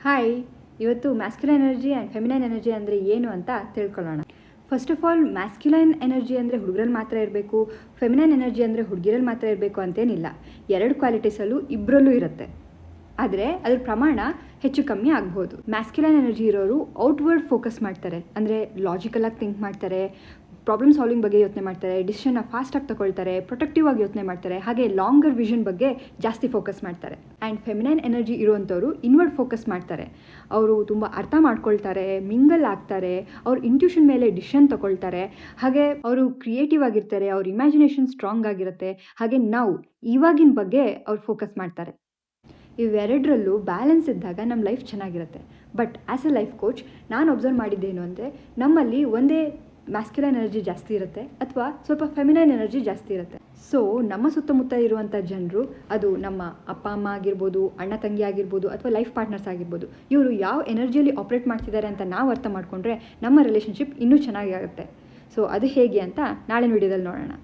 Hi, ಇವತ್ತು masculine energy and feminine energy ಅಂದರೆ ಏನು ಅಂತ ತಿಳ್ಕೊಳ್ಳೋಣ. First of all, masculine energy ಅಂದರೆ ಹುಡುಗರಲ್ಲಿ ಮಾತ್ರ ಇರಬೇಕು, ಫೆಮಿನೈನ್ ಎನರ್ಜಿ ಅಂದರೆ ಹುಡುಗಿರಲ್ಲಿ ಮಾತ್ರ ಇರಬೇಕು ಅಂತೇನಿಲ್ಲ. ಎರಡು ಕ್ವಾಲಿಟೀಸಲ್ಲೂ ಇಬ್ಬರಲ್ಲೂ ಇರುತ್ತೆ. ಆದರೆ ಅದ್ರ ಪ್ರಮಾಣ ಹೆಚ್ಚು ಕಮ್ಮಿ ಆಗ್ಬೋದು. ಮ್ಯಾಸ್ಕ್ಯುಲೈನ್ ಎನರ್ಜಿ ಇರೋರು ಔಟ್ವರ್ಡ್ ಫೋಕಸ್ ಮಾಡ್ತಾರೆ, ಅಂದರೆ ಲಾಜಿಕಲಾಗಿ ಥಿಂಕ್ ಮಾಡ್ತಾರೆ, ಪ್ರಾಬ್ಲಮ್ ಸಾಲ್ವಿಂಗ್ ಬಗ್ಗೆ ಯೋಚನೆ ಮಾಡ್ತಾರೆ, ಡಿಸಿಷನ್ನ ಫಾಸ್ಟಾಗಿ ತಗೊಳ್ತಾರೆ, ಪ್ರೊಟೆಕ್ಟಿವ್ ಆಗಿ ಯೋಚನೆ ಮಾಡ್ತಾರೆ, ಹಾಗೆ ಲಾಂಗರ್ ವಿಷನ್ ಬಗ್ಗೆ ಜಾಸ್ತಿ ಫೋಕಸ್ ಮಾಡ್ತಾರೆ. ಆ್ಯಂಡ್ ಫೆಮಿನೈನ್ ಎನರ್ಜಿ ಇರುವಂಥವ್ರು ಇನ್ವರ್ಡ್ ಫೋಕಸ್ ಮಾಡ್ತಾರೆ. ಅವರು ತುಂಬ ಅರ್ಥ ಮಾಡ್ಕೊಳ್ತಾರೆ, ಮಿಂಗಲ್ ಆಗ್ತಾರೆ, ಅವ್ರ ಇಂಟ್ಯೂಷನ್ ಮೇಲೆ ಡಿಸಿಷನ್ ತಗೊಳ್ತಾರೆ, ಹಾಗೆ ಅವರು ಕ್ರಿಯೇಟಿವ್ ಆಗಿರ್ತಾರೆ, ಅವ್ರ ಇಮ್ಯಾಜಿನೇಷನ್ ಸ್ಟ್ರಾಂಗ್ ಆಗಿರುತ್ತೆ, ಹಾಗೆ ಇವಾಗಿನ ಬಗ್ಗೆ ಅವ್ರು ಫೋಕಸ್ ಮಾಡ್ತಾರೆ. ಇವೆರಡರಲ್ಲೂ ಬ್ಯಾಲೆನ್ಸ್ ಇದ್ದಾಗ ನಮ್ಮ ಲೈಫ್ ಚೆನ್ನಾಗಿರುತ್ತೆ. But as A life coach ನಾನು ಅಬ್ಸರ್ವ್ ಮಾಡಿದ್ದೇನು ಅಂದರೆ, ನಮ್ಮಲ್ಲಿ ಒಂದೇ ಮ್ಯಾಸ್ಕ್ಯುಲೈನ್ ಎನರ್ಜಿ ಜಾಸ್ತಿ ಇರುತ್ತೆ ಅಥವಾ ಸ್ವಲ್ಪ ಫೆಮಿನೈನ್ ಎನರ್ಜಿ ಜಾಸ್ತಿ ಇರುತ್ತೆ. ಸೊ ನಮ್ಮ ಸುತ್ತಮುತ್ತ ಇರುವಂಥ ಜನರು, ಅದು ನಮ್ಮ ಅಪ್ಪ ಅಮ್ಮ ಆಗಿರ್ಬೋದು, ಅಣ್ಣ ತಂಗಿ ಆಗಿರ್ಬೋದು, ಅಥವಾ ಲೈಫ್ ಪಾರ್ಟ್ನರ್ಸ್ ಆಗಿರ್ಬೋದು, ಇವರು ಯಾವ ಎನರ್ಜಿಯಲ್ಲಿ ಆಪ್ರೇಟ್ ಮಾಡ್ತಿದ್ದಾರೆ ಅಂತ ನಾವು ಅರ್ಥ ಮಾಡಿಕೊಂಡ್ರೆ ನಮ್ಮ ರಿಲೇಷನ್ಶಿಪ್ ಇನ್ನೂ ಚೆನ್ನಾಗಿ ಆಗುತ್ತೆ. ಸೊ ಅದು ಹೇಗೆ ಅಂತ ನಾಳಿನ ವಿಡಿಯೋದಲ್ಲಿ ನೋಡೋಣ.